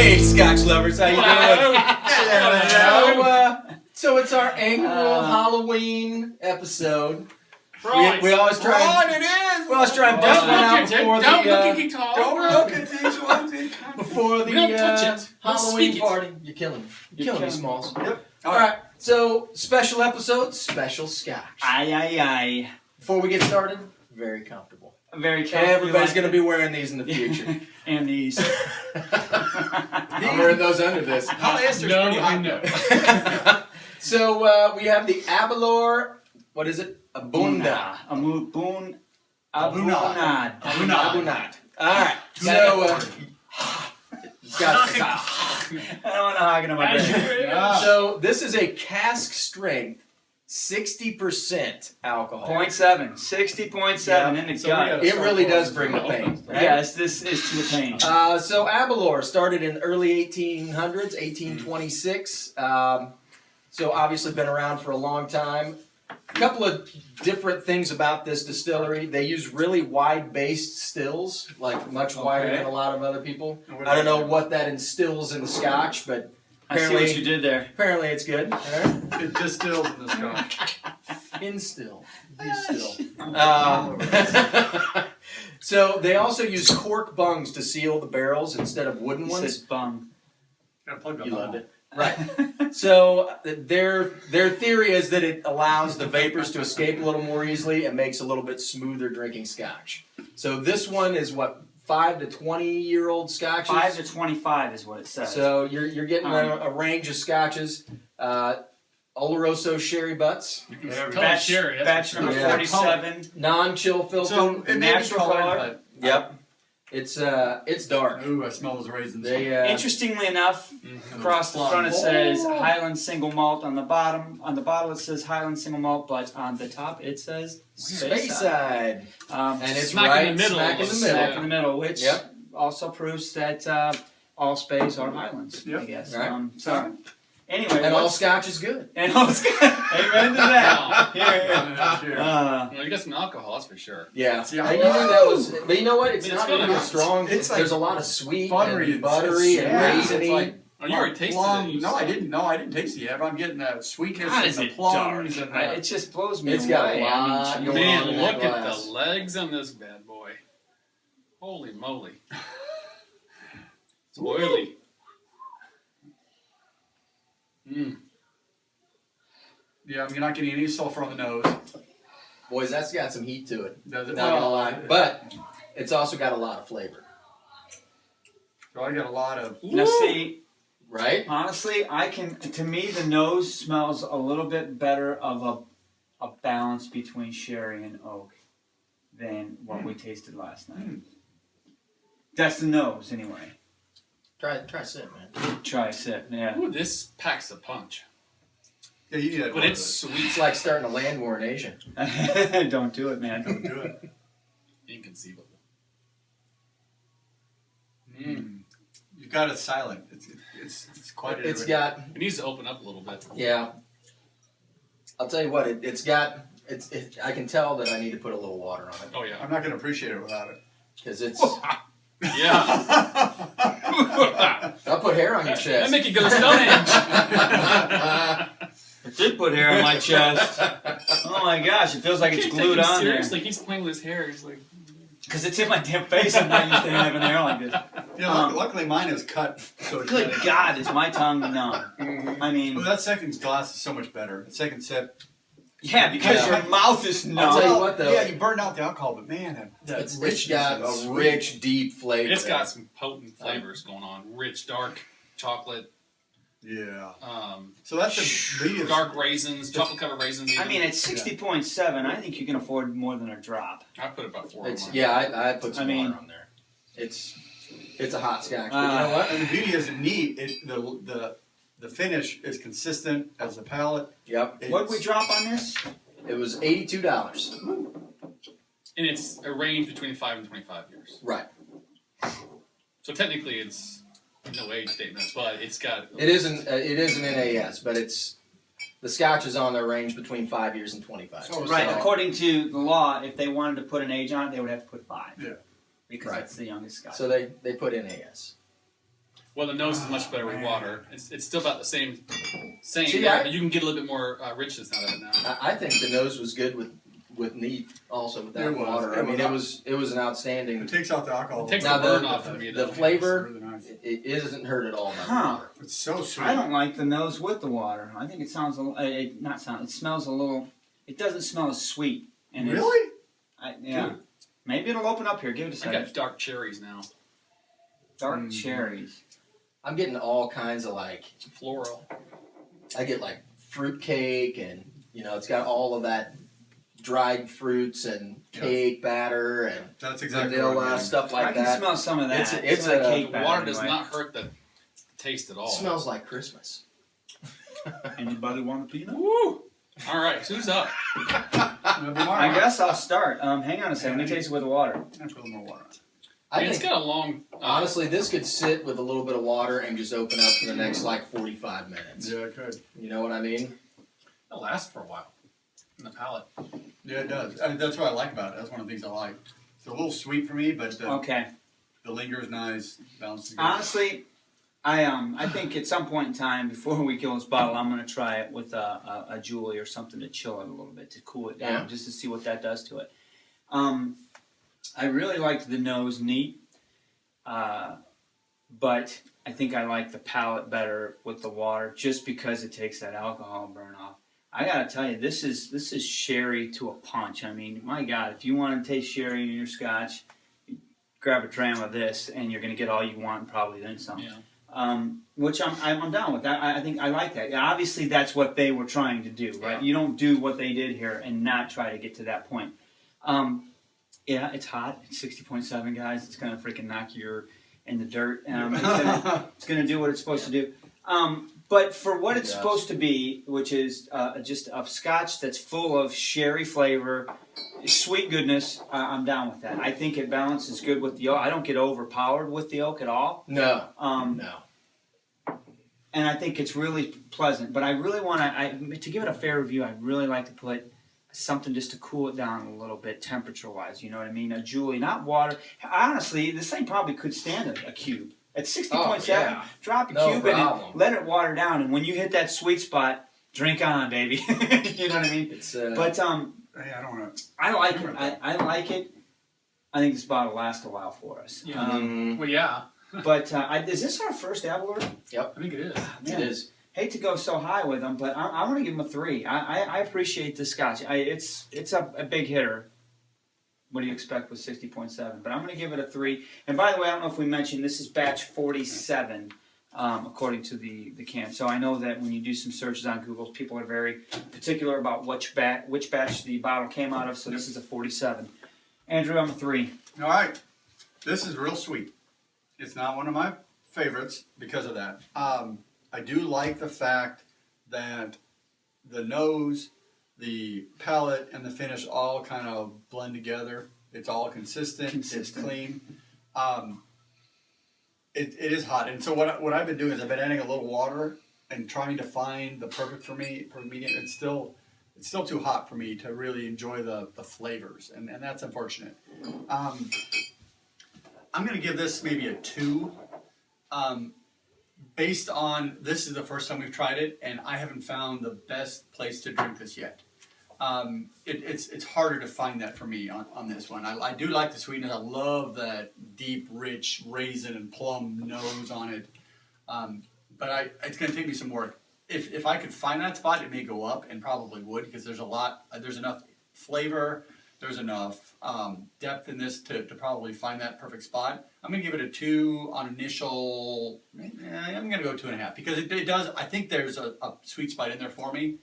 Hey, Scotch lovers, how you doing? Hello. So it's our annual Halloween episode. Right. We always try. It is. We always try and bust one out before Don't look the at guitar. Don't look at these ones. before We don't the touch it. We'll Halloween speak it. party. You're killing me. You're killing me, killing me. Smalls. Yep. All right. So special episode, special Scotch. Aye. Before we get started, very comfortable. Very comfortable. Everybody's gonna be wearing these in the future. And these. I'm wearing those under this. Polyester's No, pretty I hot. know. So we have the Aberlour. What is it? Abunda. Abunad. Abunad. All right. So got it. I don't want to hog it on my bed. So this is a cask strength, 60% alcohol. 0.7. 60.7 in the So we gut. gotta It really does bring the pain. Right? Yes, this is to the pain. So Aberlour started in early 1800s, 1826. So obviously been around for a long time. A couple of different things about this distillery. They use really wide-based stills, like much wider than a lot of other people. I don't know what that instills in the Scotch, but I see what you did there. apparently it's good. All right. It distills in the Scotch. Instill. So they also use cork bungs to seal the barrels instead of wooden He ones. says bung. Gotta plug You loved it. it. Right. So their theory is that it allows the vapors to escape a little more easily and makes a little bit smoother drinking Scotch. So this one is what, 5 to 20-year-old Scotches? 5 to 25 is what it says. So you're getting a range of Scotches. Oloroso sherry butts, batch, Sherry, batch that's number Yeah. 47. non-chill filter. So it may be Natural colored, color. Yep. It's dark. but ooh, I smell those raisins. They Interestingly enough, across the front it says Highland Single Malt. On the bottom, on the bottle it says Highland Single Malt, but on the top it says Speyside. And And it's Smack in right the middle. smack in the smack middle. in the middle, which Yep. also proves that all Spays are Highlands, I Yep. guess. Right. So anyway, And all Scotch is good. and all amen to that. Here. Well, you got some alcohol, that's for sure. Yeah. See, I knew that was, but you know what? It's I mean, it's not good. really a strong. It's like there's a lot of sweet, buttery, and buttery, and it's raisiny. like Oh, you already tasted plum. it. You No, I said. didn't. No, I didn't taste it yet. But I'm getting that sweetness God, and is the it plums dark? and It just blows me It's away. got a lot I mean, going Man, on in that look at glass. the legs on this bad boy. Holy moly. It's oily. Yeah, I'm not getting any sulfur on the nose. Boys, that's got some heat to it. Does it? Not gonna lie, but it's also got a lot of flavor, So I got a lot of. now see, right? honestly, to me the nose smells a little bit better of a balance between sherry and oak than what we tasted last night. That's the nose anyway. Try a sip, man. Try a sip, yeah. Ooh, this packs a punch. Yeah, you need that. But it's sweet. It's like starting a land war in Asia. Don't do it, man. Don't do it. Inconceivable. You've got it silent. It's quite. It's got, It needs to open up a little bit. yeah. I'll tell you what, it's got. I can tell that I need to put a little water on it Oh, yeah. I'm not going to appreciate it without it. because it's. Yeah. I'll put hair on your That chest. make you go to Stonehenge. I did put hair on my chest. Oh my gosh, it feels like it's Can't take glued him on there. seriously. He's playing with his hair. He's like, Because it's in my damn face. I'm not used to having hair like this. Yeah, luckily mine is cut. So it's Good better. God, is my tongue numb? I mean, Well, that second glass is so much better. The second sip. yeah, because Yeah. your mouth is I'll tell numb. you what, though. Yeah, you burned out the alcohol, but man, that It's richness got and a sweet. rich, deep flavor. it's got some potent flavors going on. Rich, dark chocolate, Yeah. um, So that's the medium. dark raisins, chocolate covered raisins. I mean, at 60.7, I think you can afford more than a drop. I put about 4 on It's mine. yeah. I put some I mean- water on there. It's a hot Scotch. But you know what? And the beauty is neat. The finish is consistent as the palate. Yep. What did we drop on this? It was $82. And it's a range between 5 and 25 years. Right. So technically it's no age statements, but it's got... It isn't an NAS, but it's the Scotch is on their range between 5 years and 25. So- Right, So- according to the law, if they wanted to put an age on it, they would have to put 5. Yeah. Because Right. that's the youngest Scotch. So they put NAS. Well, the nose is much better with water. It's still about the same See, there, but you can get a little bit more richness out of it now. I think the nose was good with neat also with that It was. water. I mean, it was an outstanding. It takes out the alcohol. It takes Now the burn off the, for me, the though. flavor, It's really nice. it isn't hurt at all. By the Huh. water. It's so sweet. I don't like the nose with the water. I think it sounds a little, it smells a little, it doesn't smell as sweet. And it's- Really? yeah. Dude. Maybe it'll open up here. Give it a I second. got dark cherries now. Dark cherries. I'm getting all kinds of like, Floral. I get like fruit cake and, it's got all of that dried fruits and cake batter and That's exactly what I'm vanilla, getting. stuff like I can that. smell some of that. It's Some of that a- cake The batter water does anyway. not hurt the taste at all. It smells like Christmas. Anybody want a peanut? Woo! All right, who's up? I guess I'll start. Hang on a second. Let me taste it with the water. I put a little more water on it. I It's think, got a long. honestly, this could sit with a little bit of water and just open up for the next like 45 minutes. Yeah, it could. You know what I mean? It'll last for a while in the palate. Yeah, it does. I mean, that's what I like about it. That's one of the things I like. It's a little sweet for me, but Okay. the linger is nice. Balance is good. Honestly, I think at some point in time before we kill this bottle, I'm gonna try it with a Julie or something to chill it a little bit, to cool it down, Yeah. just to see what that does to it. I really liked the nose neat, but I think I like the palate better with the water, just because it takes that alcohol burn off. I gotta tell you, this is sherry to a punch. I mean, my God, if you want to taste sherry in your Scotch, grab a dram of this, and you're gonna get all you want, and probably then some. Yeah. Which I'm down with. I think I like that. Yeah, obviously, that's what they were trying to do, right? Yeah. You don't do what they did here and not try to get to that point. Yeah, it's hot. It's 60.7, guys. It's gonna freaking knock you in the dirt. It's gonna do what it's supposed to do. But for what it's Yes. supposed to be, which is just a Scotch that's full of sherry flavor, sweet goodness, I'm down with that. I think it balances good with the oak. I don't get overpowered with the oak at all. No. No. And I think it's really pleasant. But I really want to give it a fair review, I'd really like to put something just to cool it down a little bit, temperature-wise. You know what I mean? A Julie, not water. Honestly, this thing probably could stand a cube. At 60.7, yeah. drop a No cube in it, problem. let it water down, and when you hit that sweet spot, drink on, baby. You know what I mean? It's But Hey, I don't want to. I like it. I like it. I think this bottle lasts a while for us. Yeah. Well, yeah. But is this our first Aberlour? I think it is. it is. Hate to go so high with them, but I'm going to give them a 3. I appreciate the Scotch. It's a big hitter. What do you expect with 60.7? But I'm going to give it a 3. And by the way, I don't know if we mentioned, this is batch 47, according to the can. So I know that when you do some searches on Google, people are very particular about which batch the bottle came out of. So this is a 47. Andrew, I'm a 3. All right. This is real sweet. It's not one of my favorites because of that. I do like the fact that the nose, the palate, and the finish all kind of blend together. It's all consistent. It's clean. It is hot, and so what I've been doing is I've been adding a little water and trying to find the perfect medium. It's still too hot for me to really enjoy the flavors, and that's unfortunate. I'm going to give this maybe a 2. Based on this is the first time we've tried it, and I haven't found the best place to drink this yet. It's harder to find that for me on this one. I do like the sweetness. I love that deep, rich raisin and plum nose on it. But it's going to take me some work. If I could find that spot, it may go up, and probably would, because there's enough flavor, there's enough depth in this to probably find that perfect spot. I'm going to give it a 2 on initial. I'm going to go 2.5 because it does. I think there's a sweet spot in there for me,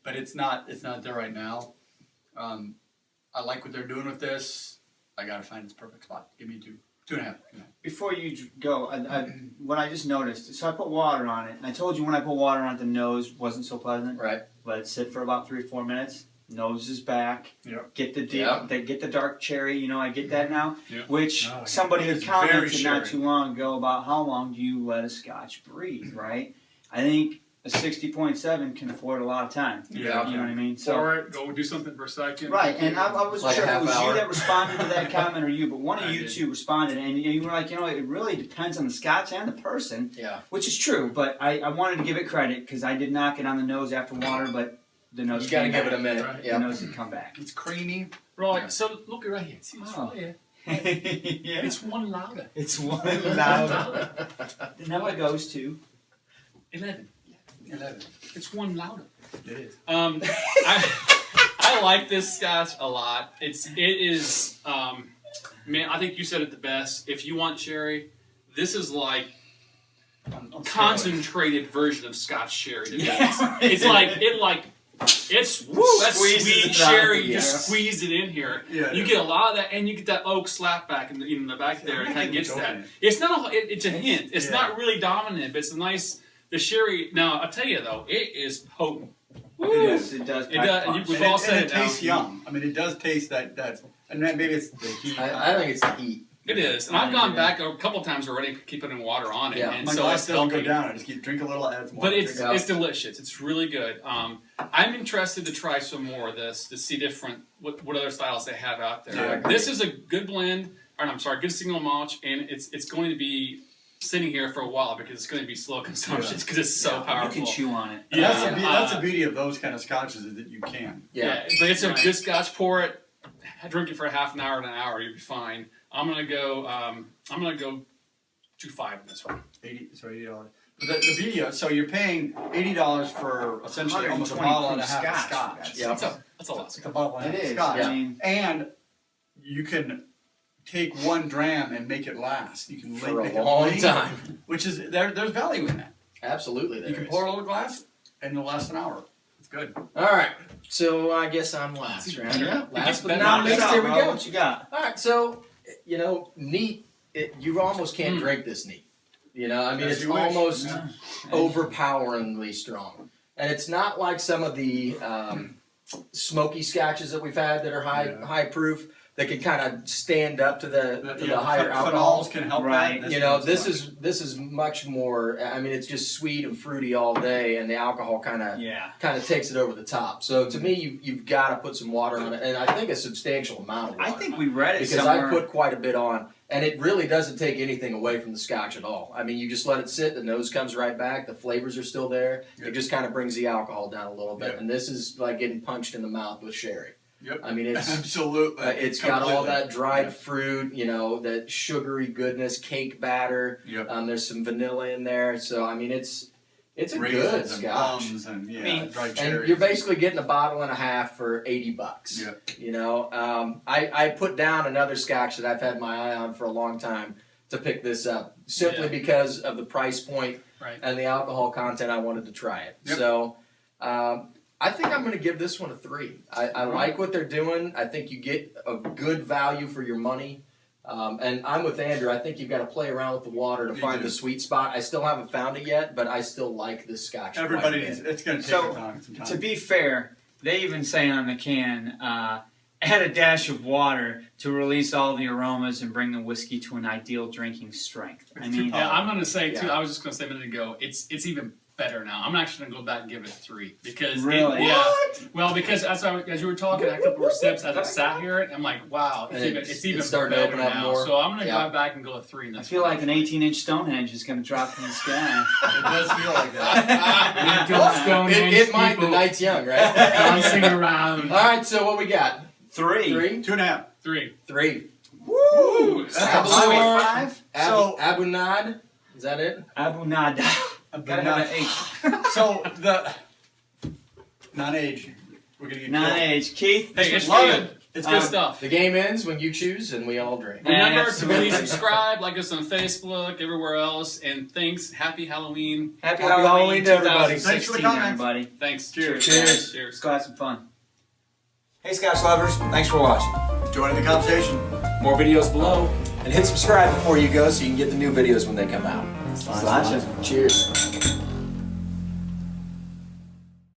but it's not there right now. I like what they're doing with this. I got to find its perfect spot. Give me a 2.5. Before you go, what I just noticed, so I put water on it, and I told you when I put water on it, the nose wasn't so pleasant. Right. Let it sit for about 3 or 4 minutes. Nose is back. Yep. Get the deep, Yep. get the dark cherry. I get that now. Yep. Which Oh, yeah. somebody had It's very commented not sherry. too long ago about how long do you let a Scotch breathe, right? I think a 60.7 can afford a lot of time. Yeah. You know what I mean? So. Or go do something for a second. Right, and I wasn't Like sure a if it half was hour. you that responded to that comment or you, but one of I you did. two responded, and you were like, it really depends on the Scotch and the person, Yeah. which is true, but I wanted to give it credit because I did knock it on the nose after water, but the nose You gotta came give back. it a minute. Right. The Yeah. nose did come back. It's creamy. Right. Yeah. So look right here. See this Oh. right here? Yeah. It's one louder. It's one louder. The number goes to 11. 11. It's one louder. It is. I like this Scotch a lot. It is man. I think you said it the best. If you want sherry, this is like On concentrated version of Scotch sherry. to me. Yeah. It's it's woo. That's Squeezes sweet it out. sherry. You Yeah. just squeeze it in here. Yeah, You yeah. get a lot of that, and you get that oak slap back in the back there. It kind of gets that. It's not. It's a hint. It's Yeah. not really dominant, but it's a nice. The sherry. Now I'll tell you though, it is potent. It is. It does. It does. punch. We've And all it, said and it it tastes now. young. I mean, it does taste that, and then maybe it's the heat. I think it's the heat. It is, and I've gone back a couple times already, keep putting water on it, Yeah. and My so glass it's doesn't go helping. down. I just drink a little, add some But water. it's Yeah. it's delicious. It's really good. I'm interested to try some more of this to see different what other styles they have out there. Yeah. This is a good blend, or I'm sorry, good single malt, and it's going to be sitting here for a while because it's going to be slow consumption because it's so You powerful. can chew on it. And that's, Yeah. that's the beauty of those kind of scotches is that you can. Yeah, but it's a good Scotch. Pour it, drink it for a half an hour to an hour, you'll be fine. I'm gonna go 2.5 on this one. $80. But the beauty of, so you're paying $80 for essentially almost a 120 bottle and a proof half of Scotch. Scotch. Yeah. That's a lot. It's like a bottle and a It half of is. Scotch. I mean, And you can take one dram and make it last. You can For make a it long late, time. which is there's value in that. Absolutely, there You can is. pour a little glass and it'll last an hour. It's good. All right, so I guess I'm last, right? Yeah. Last but better not on least, this here we bro, go. What you got? All right, so neat. You almost can't drink this neat. I mean, As it's you wish. almost Yeah. overpoweringly strong, and it's not like some of the smoky scotches that we've had that are Yeah. high proof that can kind of stand up to the higher phenols alcohol. can help Right. that. This is much more. I mean, it's just sweet and fruity all day, and the alcohol kind of takes it over the top. So to me, you've got to put some water on it, and I think a substantial amount of water. I think we read it because somewhere. I put quite a bit on, and it really doesn't take anything away from the Scotch at all. I mean, you just let it sit, the nose comes right back, the flavors are still there. Yep. It just kind of brings the alcohol down a little bit, Yep. and this is like getting punched in the mouth with sherry. Yep. I mean, it's Absolutely. it's got all Completely. that dried Yeah. fruit, that sugary goodness, cake batter. Yep. There's some vanilla in there, so I mean, it's a good Raisins and Scotch. plums and I mean, dried And cherries. you're basically getting a bottle and a half for $80. Yep. I put down another Scotch that I've had my eye on for a long time to pick this up, simply Yeah. because of the price point Right. and the alcohol content. I wanted to try it. Yep. So I think I'm going to give this one a 3. I like what they're doing. I think you get a good value for your money. And I'm with Andrew. I think you've got to play around with the water to You find do. the sweet spot. I still haven't found it yet, but I still like this Scotch. quite a Everybody bit. needs, it's going to take So, some time. To be fair, they even say on the can, add a dash of water to release all the aromas and bring the whiskey to an ideal drinking strength. I It's too mean, powerful. Yeah, I'm gonna say too. Yeah. I was just gonna say a minute ago. It's even better now. I'm actually gonna go back and give it a 3 because Really? Well, because as you were talking, I had a couple more sips as I sat here, and I'm like, wow, And it's even it's starting to better open up now. more. So I'm gonna Yeah. go back and go a 3. In I this feel one. like an 18-inch Stonehenge is going to drop from the sky. It does feel like that. It might. The night's young, right? bouncing around. All right. So what we got? 3. 3. 2.5. 3. Woo! That's a Aberlour. highway 5. So- Abu Nad. Is that it? Abu Nada. Gotta have an H. So the non-age, we're gonna get Non-age. Keith, Hey, it's Love good. it. It's good stuff. The game ends when you choose, and we all drink. Remember to Absolutely. please subscribe, like us on Facebook, everywhere else, and thanks. Happy Halloween. Happy Happy Halloween to everybody. 2016, Thanks for the comments. everybody. Thanks. Cheers. Cheers. Cheers. Let's go have some fun. Hey Scotch lovers, thanks for watching. Joining the conversation. More videos below. And hit subscribe before you go so you can get the new videos when they come out. Sláinte. Cheers.